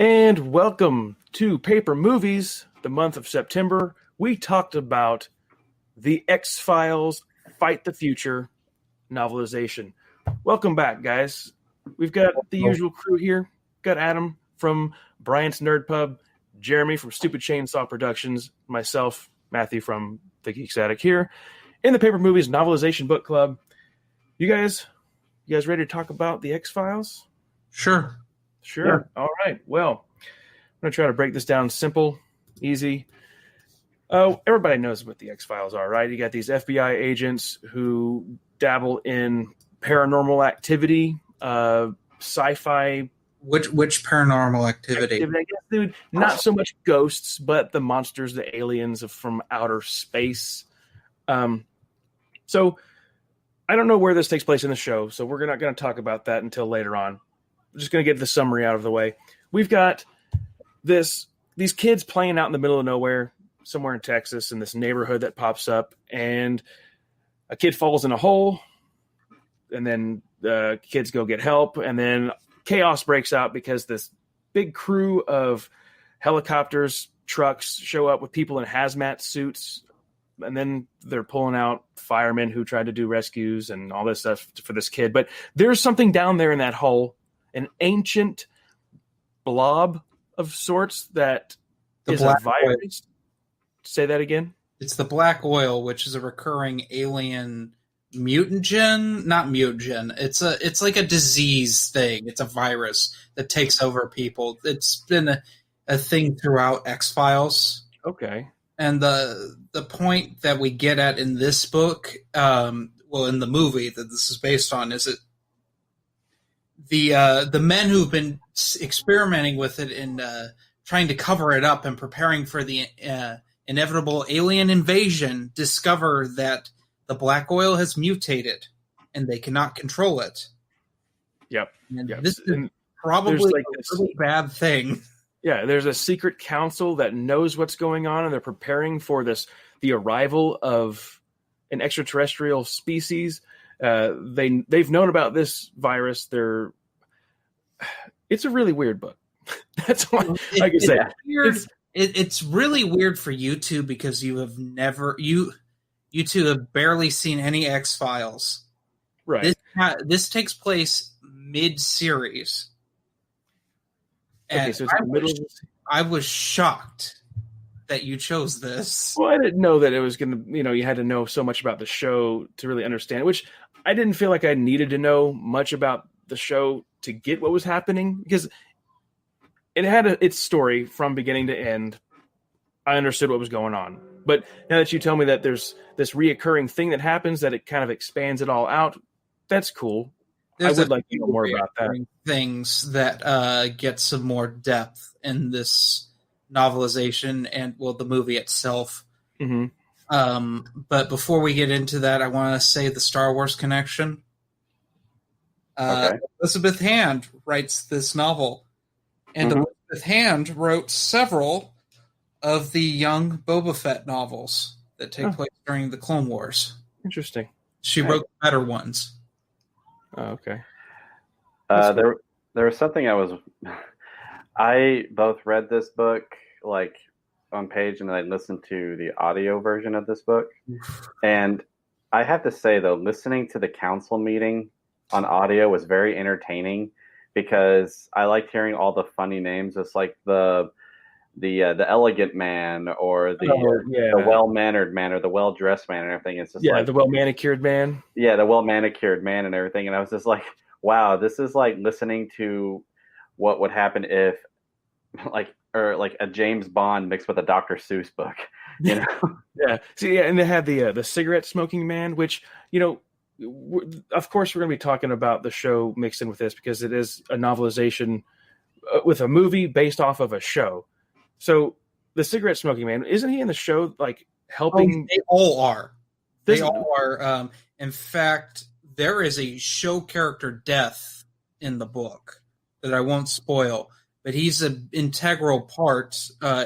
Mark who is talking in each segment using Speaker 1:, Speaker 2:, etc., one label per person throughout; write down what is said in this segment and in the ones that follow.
Speaker 1: And welcome to Paper Movies, the month of September. We talked about the X-Files Fight the Future novelization. Welcome back, guys. We've got the usual crew here. Got Adam from Bryant's Nerd Pub, Jeremy from Stupid Chainsaw Productions, myself, Matthew from The Geek Static here in the Paper Movies novelization book club. You guys ready to talk about the X-Files?
Speaker 2: Sure.
Speaker 1: Sure. All right. Well, I'm going to try to break this down simple, easy. Everybody knows what the X-Files are, right? You got these FBI agents who dabble in paranormal activity, sci-fi.
Speaker 2: Which paranormal activity?
Speaker 1: I guess, dude, not so much ghosts, but the monsters, the aliens from outer space. So I don't know where this takes place in the show, so we're not going to talk about that until later on. I'm just going to get the summary out of the way. We've got these kids playing out in the middle of nowhere, somewhere in Texas, in this neighborhood that pops up, and a kid falls in a hole, and then the kids go get help, and then chaos breaks out because this big crew of helicopters, trucks show up with people in hazmat suits, and then they're pulling out firemen who tried to do rescues and all this stuff for this kid. But there's something down there in that hole, an ancient blob of sorts that is a virus. Oil. Say that again?
Speaker 2: It's the black oil, which is a recurring alien mutagen. Not mutagen. It's like a disease thing. It's a virus that takes over people. It's been a thing throughout X-Files.
Speaker 1: Okay.
Speaker 2: And the point that we get at in this book, in the movie that this is based on, is that the men who've been experimenting with it and trying to cover it up and preparing for the inevitable alien invasion discover that the black oil has mutated and they cannot control it.
Speaker 1: Yep.
Speaker 2: And
Speaker 1: yep.
Speaker 2: This is probably a really bad thing.
Speaker 1: Yeah, there's a secret council that knows what's going on, and they're preparing for the arrival of an extraterrestrial species. They've known about this virus. It's a really weird book. That's all I can say.
Speaker 2: It's really weird for you two because you two have barely seen any X-Files.
Speaker 1: Right.
Speaker 2: This takes place mid-series.
Speaker 1: Okay, so it's the middle of this.
Speaker 2: I was shocked that you chose this.
Speaker 1: Well, I didn't know that it was going to, you had to know so much about the show to really understand it, which I didn't feel like I needed to know much about the show to get what was happening, because it had its story from beginning to end. I understood what was going on. But now that you tell me that there's this reoccurring thing that happens, that it kind of expands it all out, that's cool. I would like to know more about that.
Speaker 2: Things that get some more depth in this novelization and, the movie itself.
Speaker 1: Mm-hmm.
Speaker 2: But before we get into that, I want to say the Star Wars connection.
Speaker 3: Okay.
Speaker 2: Elizabeth Hand writes this novel, and Elizabeth Hand wrote several of the young Boba Fett novels that take place during the Clone Wars.
Speaker 1: Interesting.
Speaker 2: She wrote better ones.
Speaker 1: Oh, okay.
Speaker 3: There was something I both read this book like on page, and then I listened to the audio version of this book. And I have to say, though, listening to the council meeting on audio was very entertaining because I liked hearing all the funny names. It's like the elegant man, or the well-mannered man, or the well-dressed man, and everything. It's just
Speaker 1: the well-manicured man.
Speaker 3: Yeah, the well-manicured man and everything. And I was just like, wow, this is like listening to what would happen if like a James Bond mixed with a Dr. Seuss book,
Speaker 1: Yeah. See, and they had the cigarette smoking man, which, of course we're going to be talking about the show mixed in with this because it is a novelization with a movie based off of a show. So the cigarette smoking man, isn't he in the show like helping?
Speaker 2: They all are. They all are. In fact, there is a show character death in the book that I won't spoil, but he's an integral part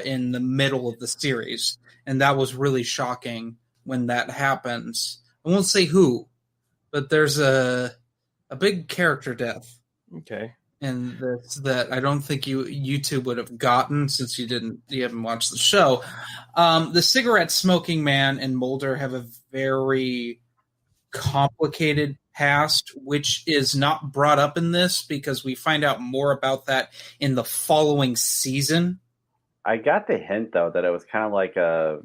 Speaker 2: in the middle of the series, and that was really shocking when that happens. I won't say who, but there's a big character death.
Speaker 1: Okay.
Speaker 2: in this that I don't think you two would have gotten since you haven't watched the show. The cigarette smoking man and Mulder have a very complicated past, which is not brought up in this because we find out more about that in the following season.
Speaker 3: I got the hint though that it was kind of like a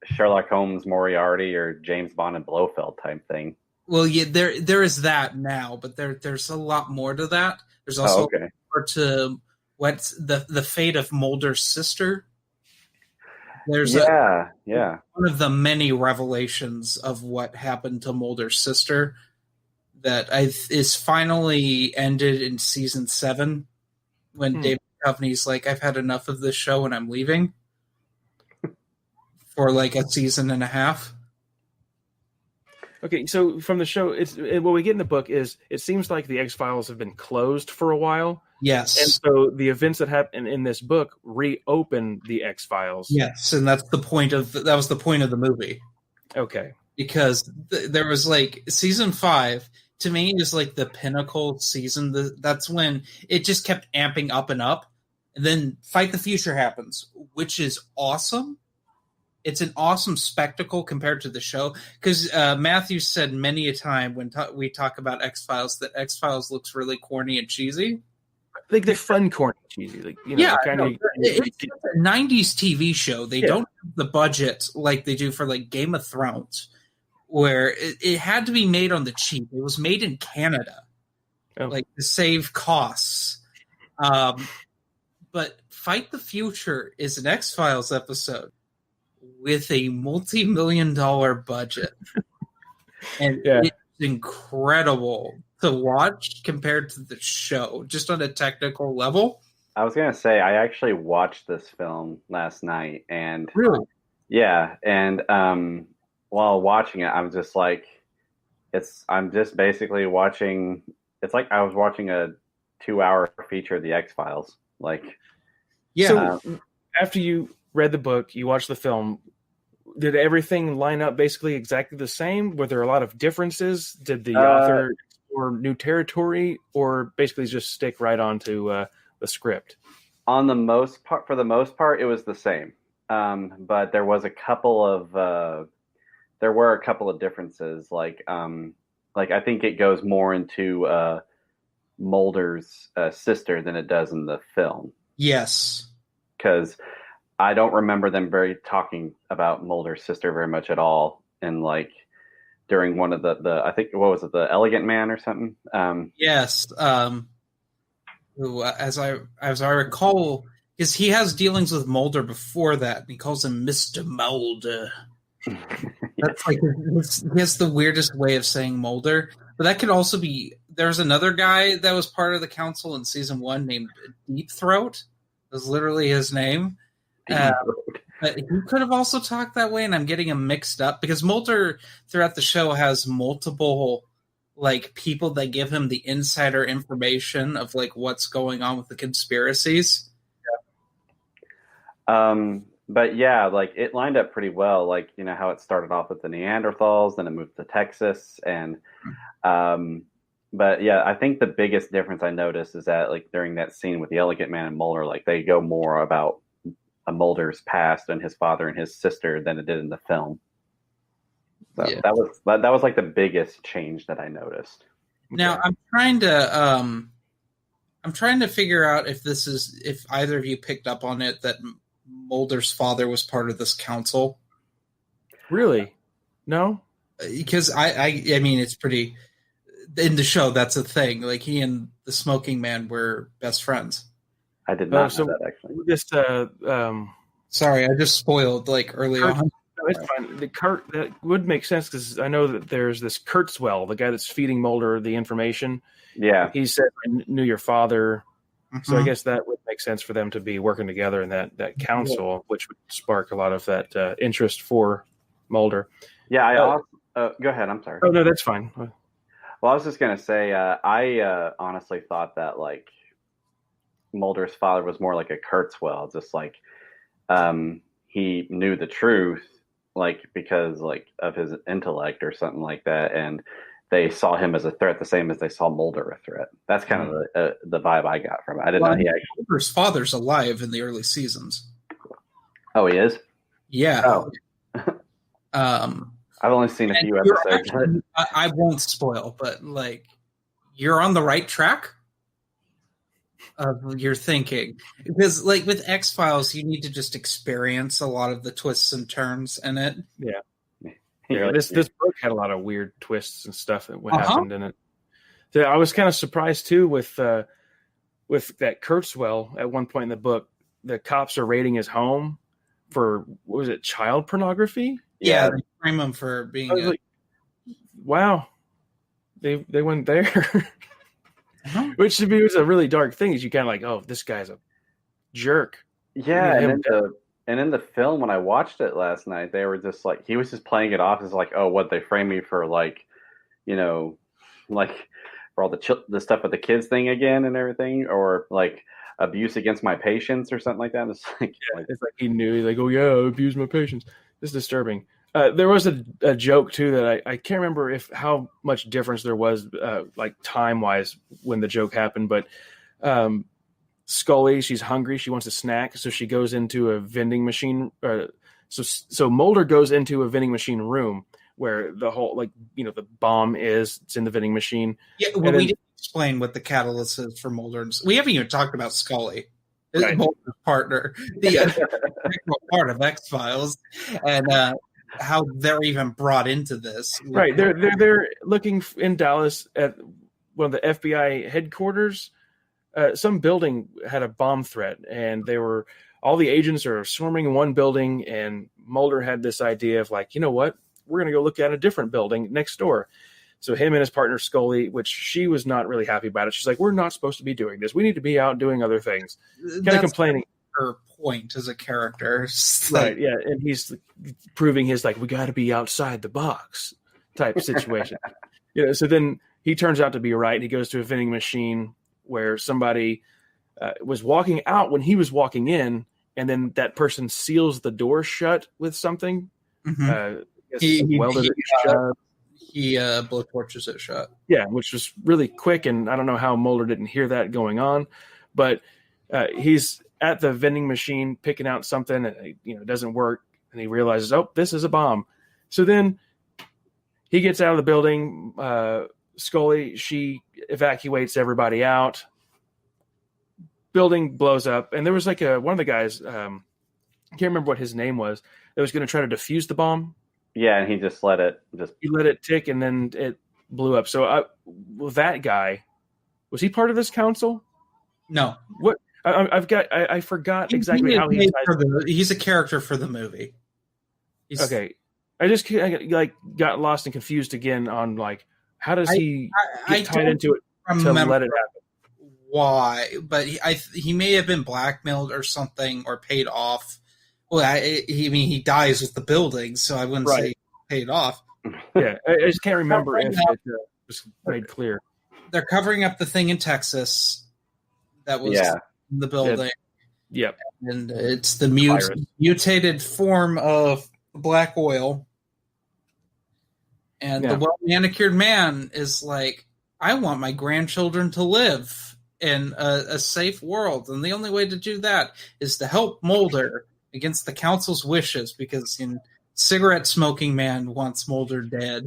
Speaker 3: Sherlock Holmes Moriarty or James Bond and Blofeld type thing.
Speaker 2: Well, yeah, there is that now, but there's a lot more to that. There's also more to what's the fate of Mulder's sister. There's one of the many revelations of what happened to Mulder's sister that is finally ended in season 7 when David Duchovny's like, I've had enough of this show and I'm leaving for like a season and a half.
Speaker 1: Okay, so from the show, what we get in the book is it seems like the X-Files have been closed for a while.
Speaker 2: Yes.
Speaker 1: And so the events that happen in this book reopen the X-Files.
Speaker 2: Yes, and that was the point of the movie.
Speaker 1: Okay.
Speaker 2: Because there was like season 5 to me is like the pinnacle season. That's when it just kept amping up and up. And then Fight the Future happens, which is awesome. It's an awesome spectacle compared to the show. Because Matthew said many a time when we talk about X-Files that X-Files looks really corny and cheesy.
Speaker 1: Like they're fun, corny, cheesy. Like,
Speaker 2: It's a 90s TV show. They don't have the budget like they do for like Game of Thrones, where it had to be made on the cheap. It was made in Canada, like to save costs. But Fight the Future is an X-Files episode with a multi-million-dollar budget. And it's incredible to watch compared to the show, just on a technical level.
Speaker 3: I was going to say, I actually watched this film last night. And
Speaker 2: really?
Speaker 3: Yeah. And while watching it, I'm just like, I'm just basically watching, it's like I was watching a 2-hour feature of the X-Files. Like,
Speaker 1: yeah. So after you read the book, you watched the film, did everything line up basically exactly the same? Were there a lot of differences? Did the author explore new territory, or basically just stick right onto the script?
Speaker 3: For the most part, it was the same. But there was a couple of differences. Like I think it goes more into Mulder's sister than it does in the film.
Speaker 2: Yes,
Speaker 3: because I don't remember them talking about Mulder's sister very much at all. And like during one of the I think, what was it, the Elegant Man or something?
Speaker 2: Yes. Who, as I recall, because he has dealings with Mulder before that, and he calls him Mr. Mulder. That's like he has the weirdest way of saying Mulder. But that could also be, there's another guy that was part of the council in season 1 named Deep Throat. Was literally his name. But he could have also talked that way, and I'm getting him mixed up because Mulder throughout the show has multiple like people that give him the insider information of like what's going on with the conspiracies.
Speaker 3: But yeah, like it lined up pretty well. Like, you know how it started off with the Neanderthals, then it moved to Texas, and but yeah, I think the biggest difference I noticed is that like during that scene with the Elegant Man and Mulder, like they go more about Mulder's past and his father and his sister than it did in the film. So that was like the biggest change that I noticed.
Speaker 2: Now I'm trying to figure out if either of you picked up on it that Mulder's father was part of this council.
Speaker 1: Really? No?
Speaker 2: Because I mean, it's pretty in the show. That's a thing. Like he and the smoking man were best friends.
Speaker 3: I did not know that actually.
Speaker 1: Just
Speaker 2: sorry, I just spoiled like early on.
Speaker 1: No, it's fine. That would make sense because I know that there's this Kurtzwell, the guy that's feeding Mulder the information.
Speaker 3: Yeah,
Speaker 1: he said, "I knew your father." So I guess that would make sense for them to be working together in that council, which would spark a lot of that interest for Mulder.
Speaker 3: Yeah, go ahead. I'm sorry.
Speaker 1: Oh, no, that's fine.
Speaker 3: Well, I was just going to say, I honestly thought that like Mulder's father was more like a Kurtzwell, just like he knew the truth, like because like of his intellect or something like that, and they saw him as a threat, the same as they saw Mulder a threat. That's kind of the vibe I got from it. I didn't know he actually.
Speaker 2: Mulder's father's alive in the early seasons.
Speaker 3: Oh, he is.
Speaker 2: Yeah.
Speaker 3: Oh. I've only seen a few episodes.
Speaker 2: Actually, I won't spoil, but like, you're on the right track of your thinking, because like with X-Files, you need to just experience a lot of the twists and turns in it.
Speaker 1: Yeah, this book had a lot of weird twists and stuff that happened in it. So I was kind of surprised too with that Kurtzwell. At one point in the book, the cops are raiding his home for, what was it, child pornography?
Speaker 2: Yeah, they frame him for being.
Speaker 1: Like, wow, they went there. Which to me was a really dark thing. Is you kind of like, oh, this guy's a jerk.
Speaker 3: Yeah, and in the film when I watched it last night, they were just like, he was just playing it off as like, oh, what, they frame me for, like, you know, like for all the stuff with the kids thing again and everything, or like abuse against my patients or something like that. It's like,
Speaker 1: it's like he knew. He's like, oh yeah, I abused my patients. It's disturbing. There was a joke too that I can't remember how much difference there was, like time wise, when the joke happened. But Scully, she's hungry, she wants a snack, so she goes into a vending machine. So Mulder goes into a vending machine room where the whole, like, you know, the bomb is. It's in the vending machine.
Speaker 2: Yeah, well, we didn't explain what the catalyst is for Mulder. We haven't even talked about Scully. Right. Mulder's partner, the part of X-Files, and how they're even brought into this.
Speaker 1: Right, they're looking in Dallas at one of the FBI headquarters. Some building had a bomb threat, and all the agents are swarming in one building. And Mulder had this idea of like, you know what, we're going to go look at a different building next door. So him and his partner Scully, which she was not really happy about it. She's like, we're not supposed to be doing this. We need to be out doing other things. Kind of complaining.
Speaker 2: Her point as a character,
Speaker 1: right? Yeah, and he's proving his like, we got to be outside the box type situation. You know, so then he turns out to be right. He goes to a vending machine where somebody was walking out when he was walking in, and then that person seals the door shut with something.
Speaker 2: Mm-hmm.
Speaker 1: He welded it shut.
Speaker 2: He blowtorches it shut.
Speaker 1: Yeah, which was really quick, and I don't know how Mulder didn't hear that going on, but he's at the vending machine picking out something, and it doesn't work, and he realizes, oh, this is a bomb. So then he gets out of the building. Scully, she evacuates everybody out. Building blows up, and there was like one of the guys, I can't remember what his name was, that was going to try to defuse the bomb.
Speaker 3: Yeah, and he just let it
Speaker 1: tick, and then it blew up. So that guy, was he part of this council?
Speaker 2: No.
Speaker 1: What? I forgot exactly how
Speaker 2: he's a character for the movie.
Speaker 1: Okay. I got lost and confused again on like, how does he get tied into it to let it happen?
Speaker 2: Why? But he may have been blackmailed or something, or paid off. Well, he dies with the building, so I wouldn't say paid off.
Speaker 1: Yeah, I just can't remember if it was made clear.
Speaker 2: They're covering up the thing in Texas that was in the building.
Speaker 1: Yep.
Speaker 2: And it's the mutated form of black oil. And the well-manicured man is like, I want my grandchildren to live in a safe world. And the only way to do that is to help Mulder against the council's wishes, because cigarette-smoking man wants Mulder dead.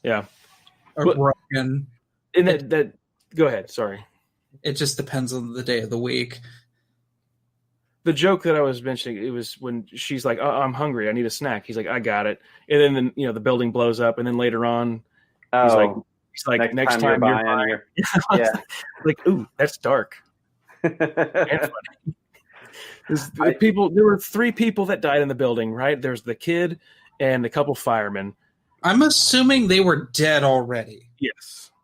Speaker 1: Yeah.
Speaker 2: Or broken.
Speaker 1: And that go ahead, sorry.
Speaker 2: It just depends on the day of the week.
Speaker 1: The joke that I was mentioning, it was when she's like, oh, I'm hungry, I need a snack. He's like, I got it. And then the building blows up, and then later on, he's like, next time you're buying. Yeah. Like, ooh, that's dark. And funny. There were 3 people that died in the building, right? There's the kid and a couple firemen.
Speaker 2: I'm assuming they were dead already.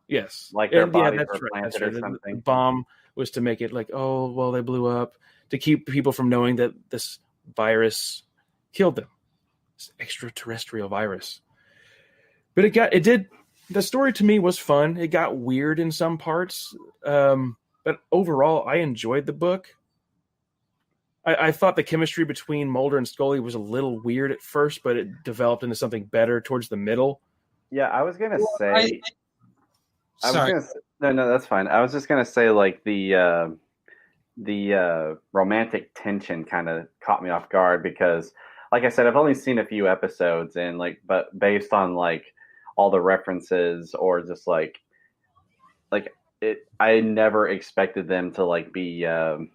Speaker 1: Yes.
Speaker 3: Like their bodies were planted or something.
Speaker 1: The bomb was to make it like, oh, well, they blew up, to keep people from knowing that this virus killed them. This extraterrestrial virus. But the story to me was fun. It got weird in some parts. But overall, I enjoyed the book. I thought the chemistry between Mulder and Scully was a little weird at first, but it developed into something better towards the middle.
Speaker 3: Yeah, I was gonna
Speaker 2: Well,
Speaker 3: say. I was
Speaker 2: sorry.
Speaker 3: gonna. No, that's fine. I was just gonna say like the romantic tension kind of caught me off guard because, like I said, I've only seen a few episodes and but based on like all the references or just like it, I never expected them to like be
Speaker 2: An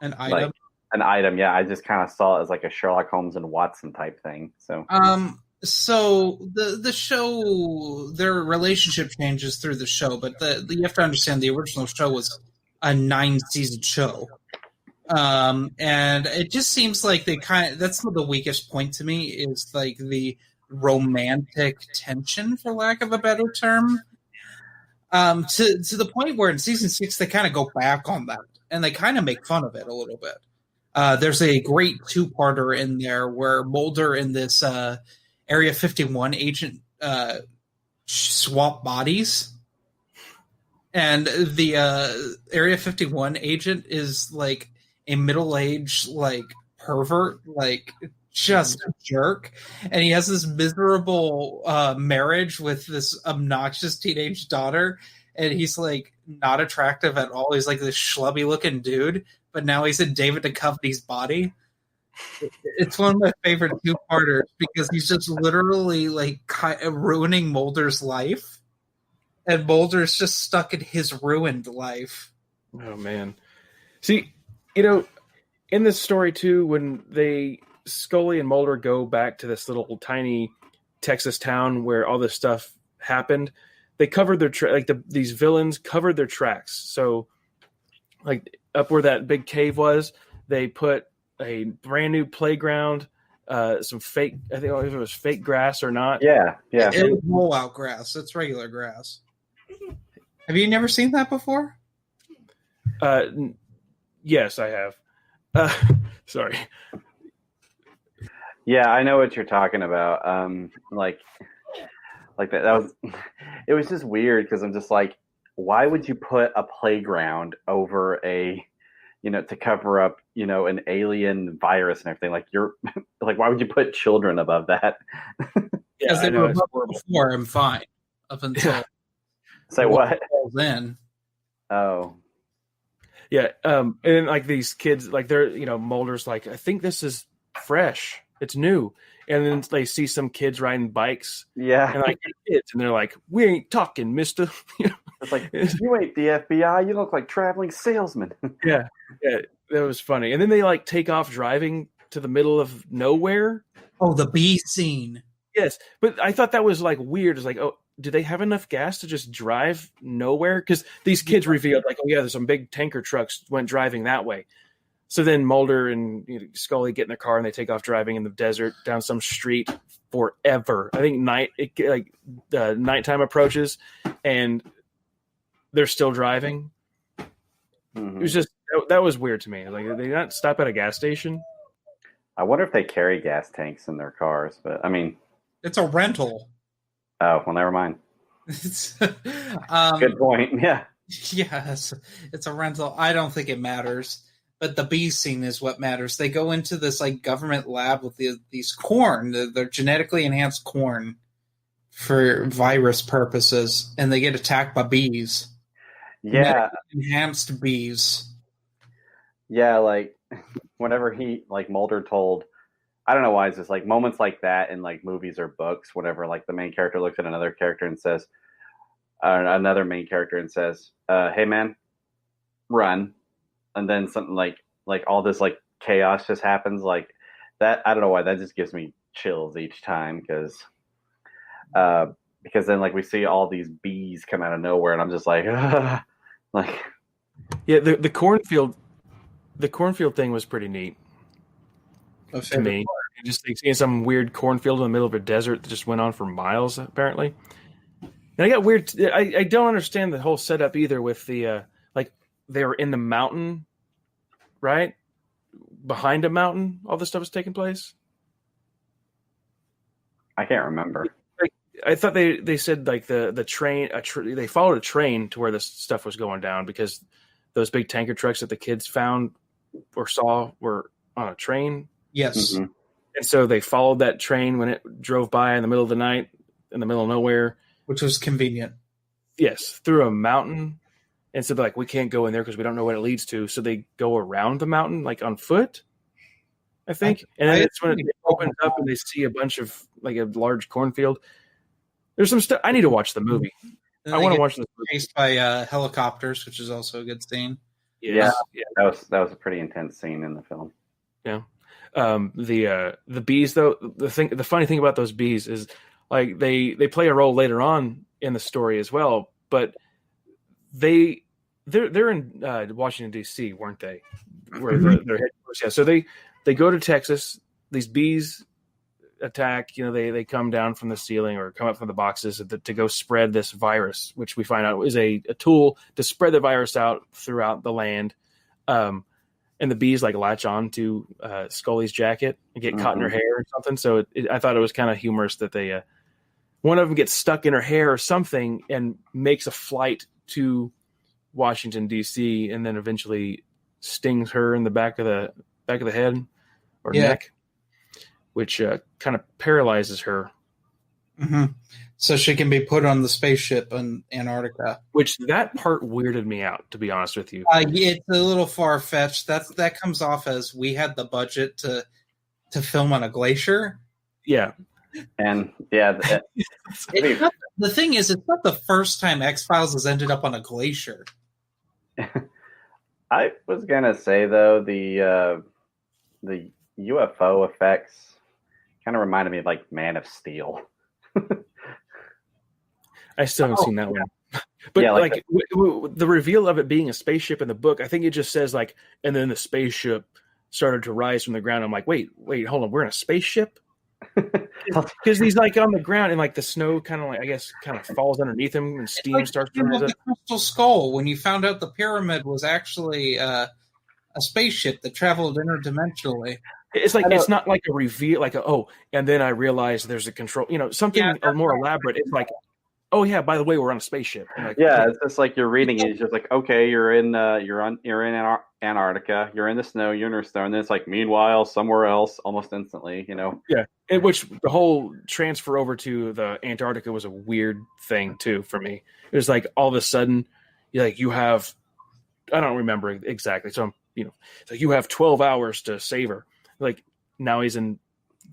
Speaker 3: like
Speaker 2: item.
Speaker 3: an item. Yeah, I just kind of saw it as like a Sherlock Holmes and Watson type thing. So
Speaker 2: So the show, their relationship changes through the show, but you have to understand the original show was a 9-season show. And it just seems like that's the weakest point to me is like the romantic tension, for lack of a better term. To the point where in season 6 they kind of go back on that and they kind of make fun of it a little bit. There's a great 2-parter in there where Mulder and this Area 51 agent swap bodies, and the Area 51 agent is like a middle-aged like pervert, like just a jerk, and he has this miserable marriage with this obnoxious teenage daughter, and he's like not attractive at all. He's like this schlubby looking dude, but now he's in David Duchovny's body. It's one of my favorite 2-parters because he's just literally like ruining Mulder's life, and Mulder's just stuck in his ruined life.
Speaker 1: Oh man, see, in this story too, when Scully and Mulder go back to this little tiny Texas town where all this stuff happened, they covered their these villains covered their tracks. So, like up where that big cave was, they put a brand new playground, some fake. I think if it was fake grass or not.
Speaker 3: yeah.
Speaker 2: It was roll-out grass. It's regular grass. Have you never seen that before?
Speaker 1: Yes, I have. Sorry.
Speaker 3: Yeah, I know what you're talking about. Like that was, it was just weird because I'm just like, why would you put a playground over to cover up, an alien virus and everything? Like you're like, why would you put children above that?
Speaker 2: Because they were above before and fine up until
Speaker 3: say what?
Speaker 2: Then.
Speaker 3: Oh.
Speaker 1: Yeah, and like these kids, like they're, Mulder's like, I think this is fresh, it's new, and then they see some kids riding bikes,
Speaker 3: yeah,
Speaker 1: and like kids, and they're like, we ain't talking, mister.
Speaker 3: It's like, you ain't the FBI, you look like traveling salesman.
Speaker 1: yeah, that was funny. And then they like take off driving to the middle of nowhere.
Speaker 2: Oh, the bee scene.
Speaker 1: Yes, but I thought that was like weird. It's like, oh, do they have enough gas to just drive nowhere? Because these kids revealed, like, oh yeah, there's some big tanker trucks went driving that way. So then Mulder and Scully get in their car and they take off driving in the desert down some street forever. I think nighttime approaches and they're still driving.
Speaker 3: Mm-hmm.
Speaker 1: It was just that was weird to me. Like, did they not stop at a gas station?
Speaker 3: I wonder if they carry gas tanks in their cars, but I mean,
Speaker 2: it's a rental.
Speaker 3: Oh, well, never mind. Good point. Yeah.
Speaker 2: Yes, it's a rental. I don't think it matters, but the bee scene is what matters. They go into this like government lab with these corn. They're genetically enhanced corn for virus purposes, and they get attacked by bees.
Speaker 3: Yeah.
Speaker 2: Enhanced bees.
Speaker 3: Yeah, like whenever Mulder told, I don't know why it's just like moments like that in like movies or books, whenever like the main character looks at another character and says, another main character and says, hey man, run. And then something like all this like chaos just happens like that. I don't know why that just gives me chills each time because then like we see all these bees come out of nowhere and I'm just like, like,
Speaker 1: yeah, the cornfield thing was pretty neat to me. Just like seeing some weird cornfield in the middle of a desert that just went on for miles, apparently. And I got weird. I don't understand the whole setup either with the like they were in the mountain, right? Behind a mountain, all this stuff was taking place.
Speaker 3: I can't remember.
Speaker 1: I thought they said like the train, they followed a train to where this stuff was going down because those big tanker trucks that the kids found or saw were on a train.
Speaker 2: Yes.
Speaker 3: Mm-hmm.
Speaker 1: And so they followed that train when it drove by in the middle of the night. in the middle of nowhere,
Speaker 2: which was convenient.
Speaker 1: Yes, through a mountain. And so they're like, we can't go in there because we don't know what it leads to. So they go around the mountain, like on foot, I think. And then it's when it opens up and they see a bunch of, like a large cornfield. There's some stuff. I need to watch the movie. I want to watch this movie.
Speaker 2: Chased by helicopters, which is also a good scene.
Speaker 3: Yeah. That was a pretty intense scene in the film.
Speaker 1: Yeah. The bees, though, the funny thing about those bees is, like, they play a role later on in the story as well, but they're in Washington D.C., weren't they? Where their headquarters? Yeah. So they go to Texas. These bees attack. They come down from the ceiling or come up from the boxes to go spread this virus, which we find out is a tool to spread the virus out throughout the land. And the bees like latch on to Scully's jacket and get caught in her hair or something. So I thought it was kind of humorous that they one of them gets stuck in her hair or something and makes a flight to Washington D.C. and then eventually stings her in the back of the head or neck, which kind of paralyzes her.
Speaker 2: Mm-hmm. So she can be put on the spaceship in Antarctica.
Speaker 1: Which that part weirded me out, to be honest with you.
Speaker 2: It's a little far fetched. That comes off as we had the budget to film on a glacier.
Speaker 1: Yeah.
Speaker 3: And
Speaker 2: the thing is, it's not the first time X-Files has ended up on a glacier.
Speaker 3: I was gonna say though, the UFO effects kind of reminded me of like Man of Steel.
Speaker 1: I still haven't seen that one. But like the reveal of it being a spaceship in the book, I think it just says like, and then the spaceship started to rise from the ground. I'm like, wait, hold on, we're in a spaceship? Because he's like on the ground and like the snow kind of like, I guess, kind of falls underneath him and steam starts to rise up.
Speaker 2: The Crystal Skull, when you found out the pyramid was actually a spaceship that traveled interdimensionally.
Speaker 1: It's like, it's not like a reveal, like and then I realized there's a control, something more elaborate. It's like, oh yeah, by the way, we're on a spaceship. Like,
Speaker 3: it's just like you're reading it. It's just like, okay, you're in Antarctica, you're in the snow, you're in the snow, and then it's like, meanwhile, somewhere else, almost instantly,
Speaker 1: Yeah, in which the whole transfer over to the Antarctica was a weird thing too for me. It was like all of a sudden, you have, I don't remember exactly, so I'm, it's like you have 12 hours to save her. Like now he's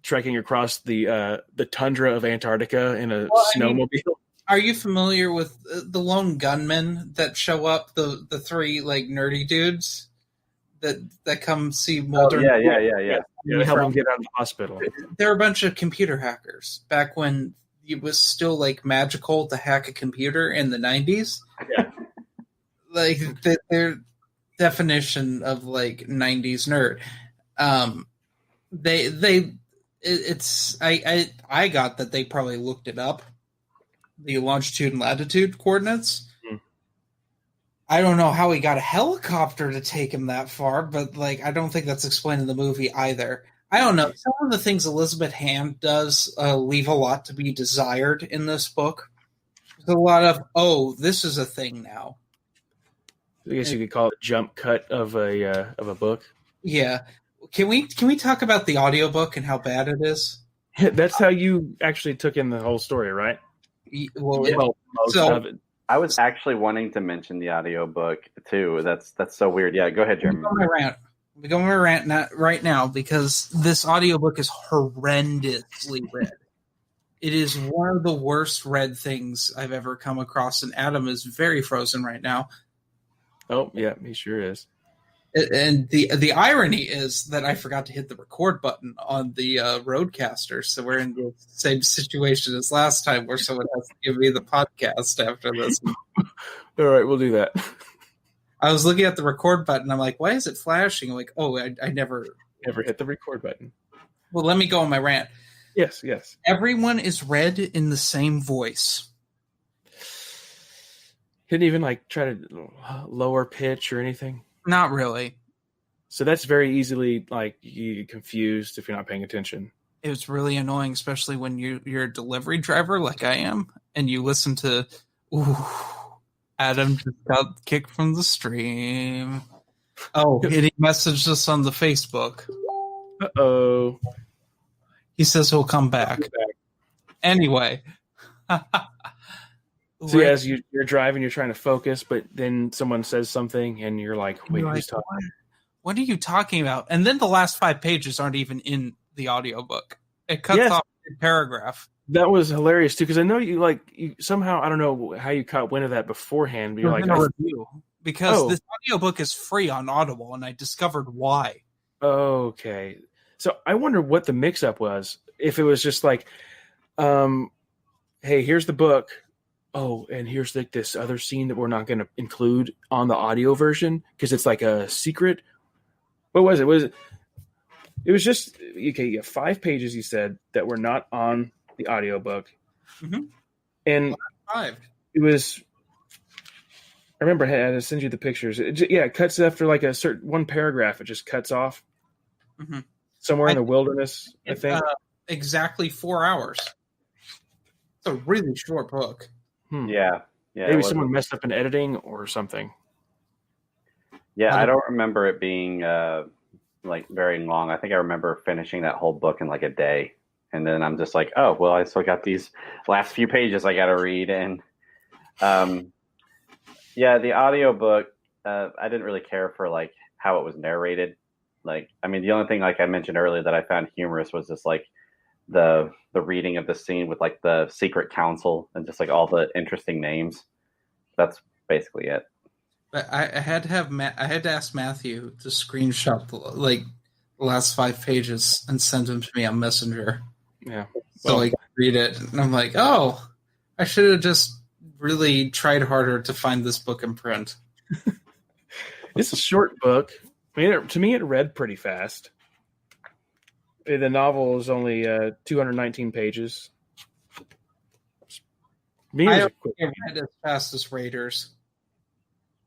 Speaker 1: trekking across the tundra of Antarctica in a snowmobile.
Speaker 2: Are you familiar with the lone gunmen that show up? The three like nerdy dudes that come see Mulder.
Speaker 3: Oh, yeah.
Speaker 1: You help him get out of the hospital.
Speaker 2: They're a bunch of computer hackers back when it was still like magical to hack a computer in the 90s.
Speaker 1: Yeah,
Speaker 2: like their definition of like 90s nerd. I got that they probably looked it up. The longitude and latitude coordinates. I don't know how he got a helicopter to take him that far, but like I don't think that's explained in the movie either. I don't know. Some of the things Elizabeth Hand does leave a lot to be desired in this book. There's a lot of this is a thing now.
Speaker 1: I guess you could call it a jump cut of a book.
Speaker 2: Yeah. Can we talk about the audiobook and how bad it is?
Speaker 1: That's how you actually took in the whole story, right?
Speaker 2: Well,
Speaker 1: most of it.
Speaker 3: I was actually wanting to mention the audiobook too. That's so weird. Yeah, go ahead, Jeremy.
Speaker 2: We go on my rant right now because this audiobook is horrendously read. It is one of the worst read things I've ever come across, and Adam is very frozen right now.
Speaker 1: Oh, yeah, he sure is.
Speaker 2: And the irony is that I forgot to hit the record button on the Roadcaster, so we're in the same situation as last time, where someone has to give me the podcast after this.
Speaker 1: All right, we'll do that.
Speaker 2: I was looking at the record button. I'm like, why is it flashing? I'm like, I never
Speaker 1: hit the record button.
Speaker 2: Well, let me go on my rant.
Speaker 1: Yes.
Speaker 2: Everyone is read in the same voice.
Speaker 1: Didn't even like try to lower pitch or anything.
Speaker 2: Not really.
Speaker 1: So that's very easily like you get confused if you're not paying attention.
Speaker 2: It was really annoying, especially when you're a delivery driver like I am, and you listen to, Adam just got kicked from the stream. Oh, and he messaged us on the Facebook.
Speaker 1: Uh-oh.
Speaker 2: He says he'll come back. Anyway.
Speaker 1: So as you're driving, you're trying to focus, but then someone says something, and you're like, "Wait, who's talking?"
Speaker 2: What are you talking about? And then the last 5 pages aren't even in the audiobook. It cuts off a paragraph.
Speaker 1: That was hilarious too, because I know you somehow, I don't know how you caught wind of that beforehand, but you're like,
Speaker 2: review because this audiobook is free on Audible, and I discovered why.
Speaker 1: Okay, so I wonder what the mix-up was. If it was just like, hey, here's the book. Oh, and here's like this other scene that we're not going to include on the audio version because it's like a secret. What was it? It was just okay. You have 5 pages, you said, that were not on the audiobook.
Speaker 2: Mm-hmm.
Speaker 1: And
Speaker 2: 5.
Speaker 1: It was. I remember I had to send you the pictures. It cuts after like a certain one paragraph. It just cuts off somewhere in the wilderness. I think
Speaker 2: exactly 4 hours. It's a really short book.
Speaker 3: Yeah.
Speaker 1: Maybe someone messed up in editing or something.
Speaker 3: Yeah, I don't remember it being like very long. I think I remember finishing that whole book in like a day, and then I'm just like, oh well, I still got these last few pages I got to read. And the audiobook, I didn't really care for like how it was narrated. Like, I mean, the only thing like I mentioned earlier that I found humorous was just like the reading of the scene with like the secret council and just like all the interesting names. That's basically it.
Speaker 2: But I had to ask Matthew to screenshot like the last 5 pages and send them to me on Messenger.
Speaker 1: Yeah,
Speaker 2: so I could read it, and I'm like, oh, I should have just really tried harder to find this book in print.
Speaker 1: It's a short book. I mean, to me, it read pretty fast. The novel is only 219 pages.
Speaker 2: I don't think it read as fast as Raiders.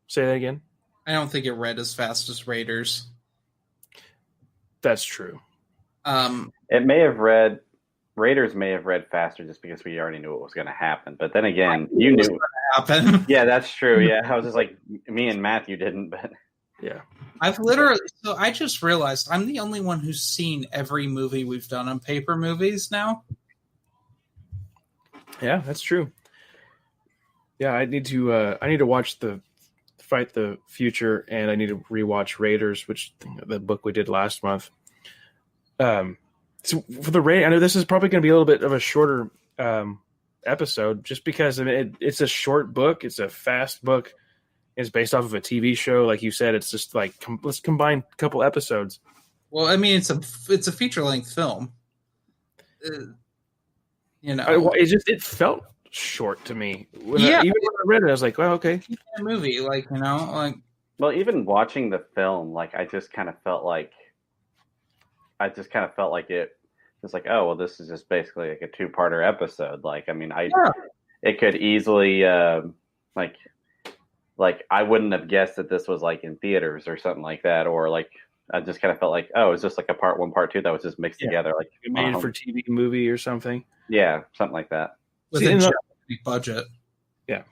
Speaker 1: Say that again?
Speaker 2: I don't think it read as fast as Raiders.
Speaker 1: That's true.
Speaker 3: It may have read, Raiders may have read faster just because we already knew what was going to happen. But then again, you knew it was going
Speaker 2: to happen.
Speaker 3: Yeah, that's true. Yeah, I was just like, me and Matthew didn't, but
Speaker 1: yeah.
Speaker 2: I just realized I'm the only one who's seen every movie we've done on Paper Movies now.
Speaker 1: Yeah, that's true. Yeah, I need to watch the Fight the Future, and I need to rewatch Raiders, which the book we did last month. So for the Raid, I know this is probably going to be a little bit of a shorter episode, just because it's a short book. It's a fast book. It's based off of a TV show, like you said. It's just like let's combine a couple episodes.
Speaker 2: Well, I mean, it's a feature length film.
Speaker 1: It felt short to me. Even when I read it, I was like, "Well, okay."
Speaker 2: A movie,
Speaker 3: Well, even watching the film, like I just kind of felt like it was like, oh well, this is just basically like a 2-parter episode. Like, I mean, it could easily like I wouldn't have guessed that this was like in theaters or something like that, or like I just kind of felt like, oh, it's just like a part 1, part 2 that was just mixed together, like
Speaker 1: made for TV movie or something.
Speaker 3: Yeah, something like that.
Speaker 2: With a budget.
Speaker 1: Yeah,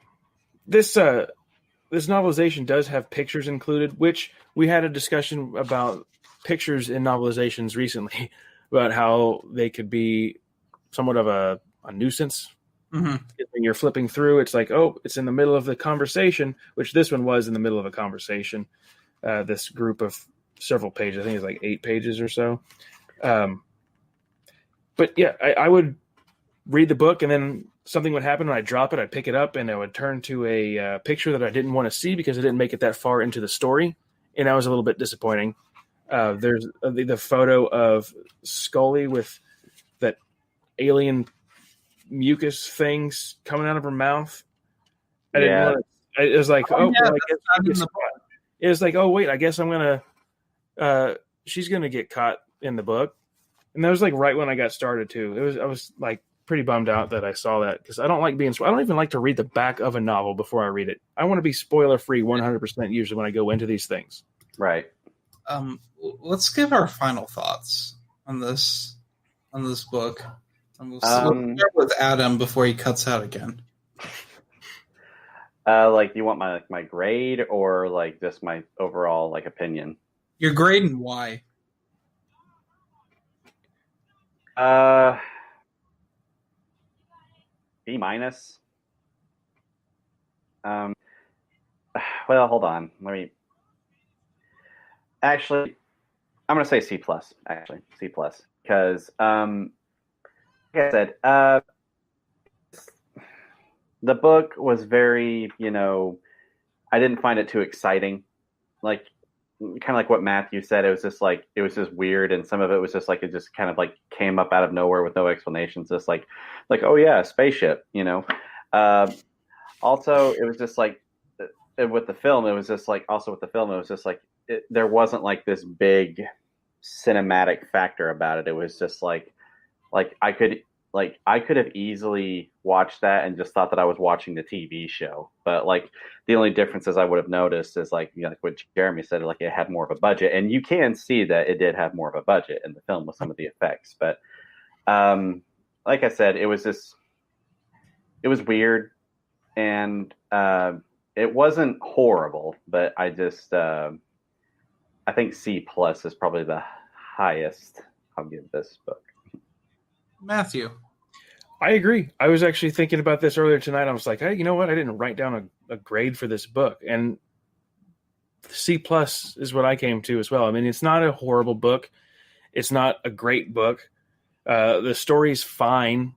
Speaker 1: this novelization does have pictures included, which we had a discussion about pictures in novelizations recently about how they could be somewhat of a nuisance.
Speaker 2: Mm-hmm.
Speaker 1: When you're flipping through, it's like, oh, it's in the middle of the conversation, which this one was in the middle of a conversation. This group of several pages, I think it's like 8 pages or so. But yeah, I would read the book, and then something would happen, and I'd drop it, I'd pick it up, and I would turn to a picture that I didn't want to see because it didn't make it that far into the story, and that was a little bit disappointing. There's the photo of Scully with that alien mucus things coming out of her mouth. It was like, it was like, oh wait, I guess I'm gonna she's gonna get caught in the book. And that was like right when I got started too. I was like pretty bummed out that I saw that, because I don't even like to read the back of a novel before I read it. I want to be spoiler free 100% usually when I go into these things.
Speaker 3: Right.
Speaker 2: Let's give our final thoughts on this book. We'll start with Adam before he cuts out again.
Speaker 3: Like, you want my grade, or like just my overall like opinion?
Speaker 2: Your grade and why?
Speaker 3: B minus. Well, hold on. Actually, I'm going to say C plus. Actually, C plus, because like I said, the book was very, I didn't find it too exciting. Like, kind of like what Matthew said, it was just weird, and some of it was just like it just kind of like came up out of nowhere with no explanations, just like oh yeah, spaceship, Also, it was just like with the film, it was just like there wasn't like this big cinematic factor about it. It was just like I could have easily watched that and just thought that I was watching the TV show. But like the only differences I would have noticed is like what Jeremy said, like it had more of a budget, and you can see that it did have more of a budget in the film with some of the effects. But like I said, it was weird, and it wasn't horrible, but I think C plus is probably the highest I'll give this book.
Speaker 2: Matthew.
Speaker 1: I agree. I was actually thinking about this earlier tonight. I was like, hey, you know what? I didn't write down a grade for this book. And C plus is what I came to as well. I mean, it's not a horrible book. It's not a great book. The story's fine,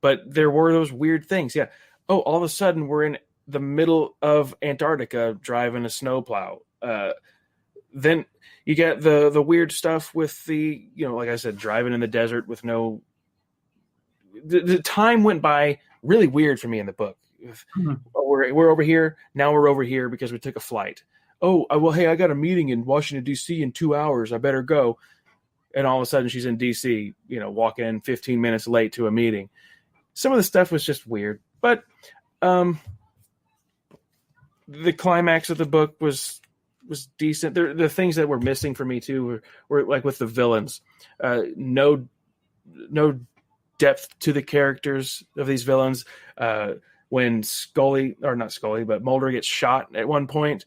Speaker 1: but there were those weird things. Yeah. Oh, all of a sudden we're in the middle of Antarctica driving a snowplow. Then you get the weird stuff with the, like I said, driving in the desert with no. The time went by really weird for me in the book.
Speaker 2: Mm-hmm.
Speaker 1: We're over here. Now we're over here because we took a flight. Oh, well, hey, I got a meeting in Washington, D.C. in 2 hours. I better go. And all of a sudden she's in D.C., walking in 15 minutes late to a meeting. Some of the stuff was just weird. But the climax of the book was decent. The things that were missing for me, too, were like with the villains. No depth to the characters of these villains. When Mulder gets shot at one point,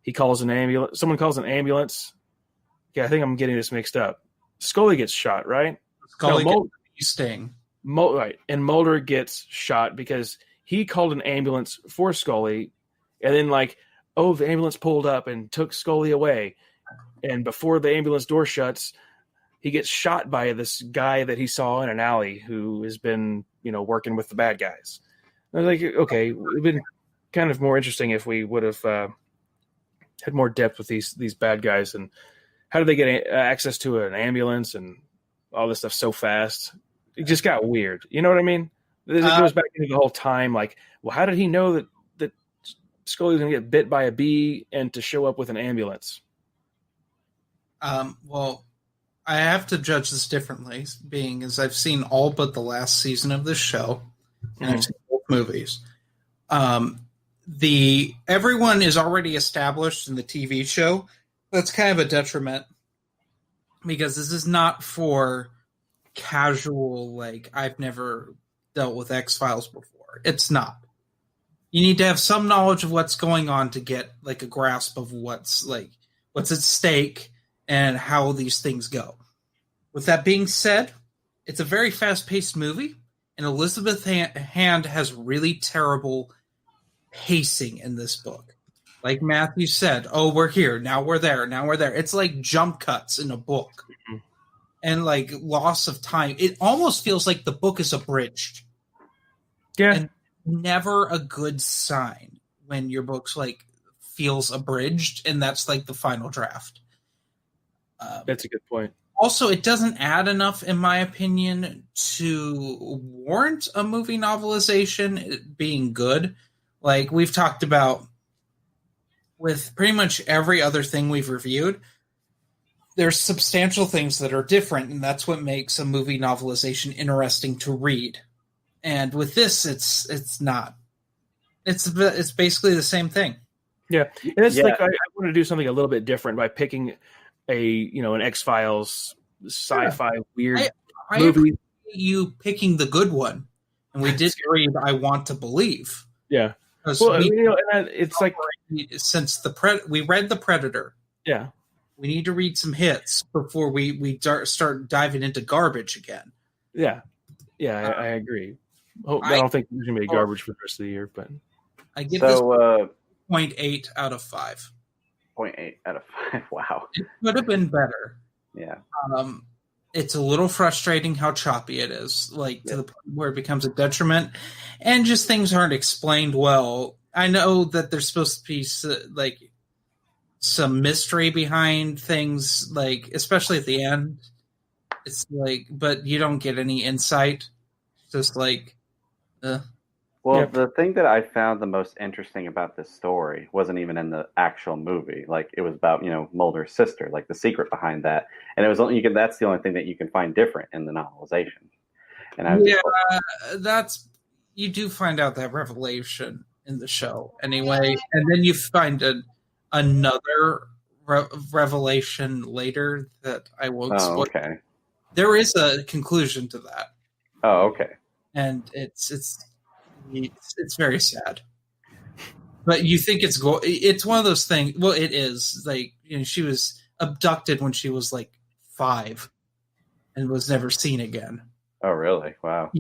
Speaker 1: he calls an ambulance. Someone calls an ambulance. Yeah, I think I'm getting this mixed up. Scully gets shot, right?
Speaker 2: Scully gets sting.
Speaker 1: Right, and Mulder gets shot because he called an ambulance for Scully, and then the ambulance pulled up and took Scully away, and before the ambulance door shuts, he gets shot by this guy that he saw in an alley who has been, working with the bad guys. I was like, okay, it would have been kind of more interesting if we would have had more depth with these bad guys, and how did they get access to an ambulance and all this stuff so fast? It just got weird. You know what I mean? It goes back into the whole time, how did he know that Scully was going to get bit by a bee and to show up with an ambulance?
Speaker 2: Well, I have to judge this differently, being as I've seen all but the last season of this show, and I've seen both movies. Everyone is already established in the TV show. That's kind of a detriment, because this is not for casual, I've never dealt with X-Files before. It's not. You need to have some knowledge of what's going on to get a grasp of what's at stake and how these things go. With that being said, it's a very fast-paced movie, and Elizabeth Hand has really terrible pacing in this book. Like Matthew said, oh, we're here, now we're there, now we're there. It's like jump cuts in a book. Mm-hmm. And loss of time. It almost feels like the book is abridged.
Speaker 1: Yeah.
Speaker 2: And never a good sign when your book's feels abridged, and that's the final draft.
Speaker 1: That's a good point.
Speaker 2: Also, it doesn't add enough, in my opinion, to warrant a movie novelization being good. We've talked about with pretty much every other thing we've reviewed, there's substantial things that are different, and that's what makes a movie novelization interesting to read. And with this, it's not. It's basically the same thing.
Speaker 1: Yeah, and it's I want to do something a little bit different by picking an X-Files sci-fi weird movie.
Speaker 2: You picking the good one, and we did read "I Want to Believe."
Speaker 1: Yeah,
Speaker 2: well,
Speaker 1: it's
Speaker 2: since we read The Predator.
Speaker 1: Yeah,
Speaker 2: we need to read some hits before we start diving into garbage again.
Speaker 1: Yeah, I agree. I don't think there's gonna be garbage for the rest of the year, but
Speaker 2: I give this 0.8 out of 5.
Speaker 3: 0.8 out of 5. Wow.
Speaker 2: It could have been better.
Speaker 3: Yeah.
Speaker 2: It's a little frustrating how choppy it is, to the point where it becomes a detriment, and just things aren't explained well. I know that there's supposed to be some mystery behind things, especially at the end. It's but you don't get any insight. Just
Speaker 3: Well, the thing that I found the most interesting about this story wasn't even in the actual movie. It was about, Mulder's sister, the secret behind that. And it was only that's the only thing that you can find different in the novelization. And
Speaker 2: you do find out that revelation in the show anyway, and then you find another revelation later that I won't spoil.
Speaker 3: Okay.
Speaker 2: There is a conclusion to that.
Speaker 3: Oh, okay.
Speaker 2: And it's very sad. But you think it's one of those things. Well, it is she was abducted when she was 5 and was never seen again.
Speaker 3: Oh, really? Wow.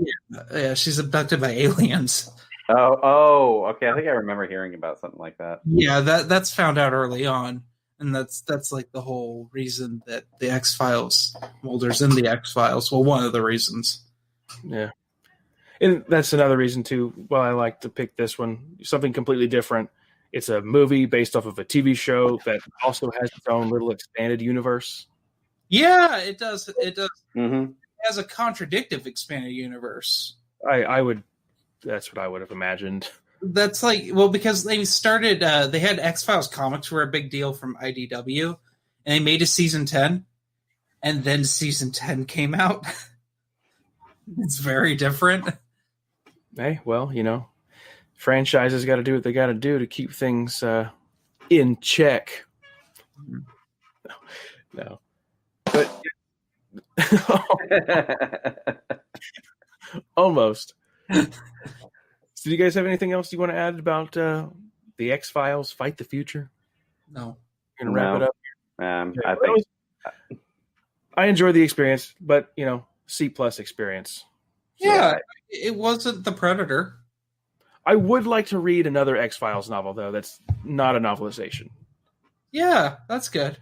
Speaker 2: Yeah, she's abducted by aliens.
Speaker 3: Oh, okay. I think I remember hearing about something like that.
Speaker 2: Yeah, that's found out early on, and that's the whole reason that the X-Files, Mulder's in the X-Files. Well, one of the reasons.
Speaker 1: Yeah. And that's another reason, too, why I like to pick this one. Something completely different. It's a movie based off of a TV show that also has its own little expanded universe.
Speaker 2: Yeah, it does. It does.
Speaker 3: Mm-hmm.
Speaker 2: It has a contradictive expanded universe.
Speaker 1: That's what I would have imagined.
Speaker 2: That's because they started, they had X-Files comics were a big deal from IDW, and they made a season 10, and then season 10 came out. It's very different.
Speaker 1: Hey, well, franchises got to do what they got to do to keep things in check. No. But almost. So do you guys have anything else you want to add about the X-Files Fight the Future?
Speaker 2: No.
Speaker 1: Going to wrap it up?
Speaker 3: I think
Speaker 1: I enjoyed the experience, but, C+ experience.
Speaker 2: Yeah, it wasn't The Predator.
Speaker 1: I would like to read another X-Files novel, though, that's not a novelization.
Speaker 2: Yeah, that's good.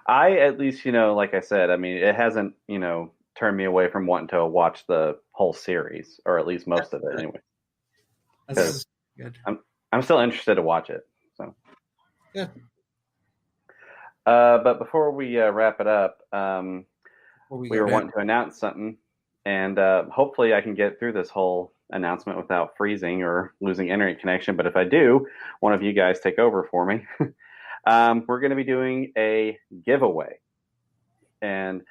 Speaker 3: I, at least, like I said, I mean, it hasn't, turned me away from wanting to watch the whole series, or at least most of it, anyway.
Speaker 2: That's good.
Speaker 3: I'm still interested to watch it. So.
Speaker 2: Yeah.
Speaker 3: But before we wrap it up, we were wanting to announce something, and hopefully I can get through this whole announcement without freezing or losing internet connection. But if I do, one of you guys take over for me. We're going to be doing a giveaway, and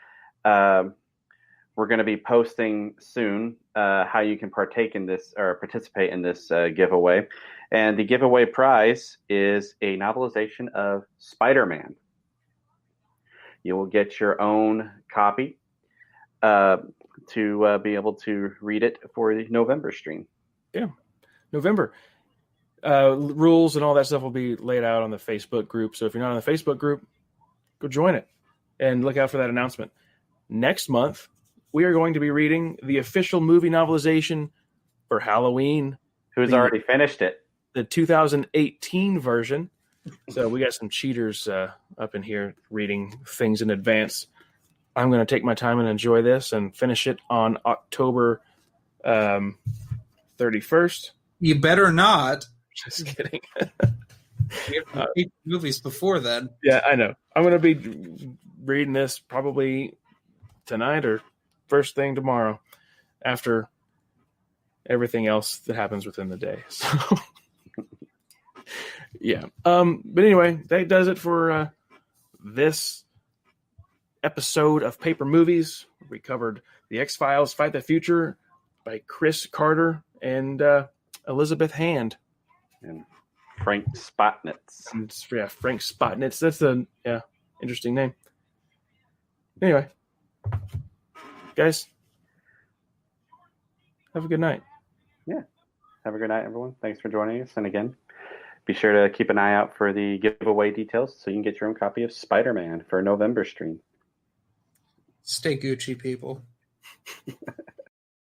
Speaker 3: we're going to be posting soon how you can partake in this or participate in this giveaway. And the giveaway prize is a novelization of Spider-Man. You will get your own copy to be able to read it for the November stream.
Speaker 1: Yeah, November. Rules and all that stuff will be laid out on the Facebook group. So if you're not on the Facebook group, go join it and look out for that announcement. Next month, we are going to be reading the official movie novelization for Halloween.
Speaker 3: Who's already finished it?
Speaker 1: The 2018 version. So we got some cheaters up in here reading things in advance. I'm going to take my time and enjoy this and finish it on October 31st.
Speaker 2: You better not.
Speaker 1: Just kidding.
Speaker 2: We have 8 movies before then.
Speaker 1: Yeah, I know. I'm going to be reading this probably tonight or first thing tomorrow after everything else that happens within the day. So, yeah. But anyway, that does it for this episode of Paper Movies. We covered The X-Files Fight the Future by Chris Carter and Elizabeth Hand.
Speaker 3: And Frank Spotnitz.
Speaker 1: Yeah, Frank Spotnitz. That's a interesting name. Anyway, guys, have a good night.
Speaker 3: Yeah. Have a good night, everyone. Thanks for joining us. And again, be sure to keep an eye out for the giveaway details so you can get your own copy of Spider-Man for November stream.
Speaker 2: Stay Gucci, people.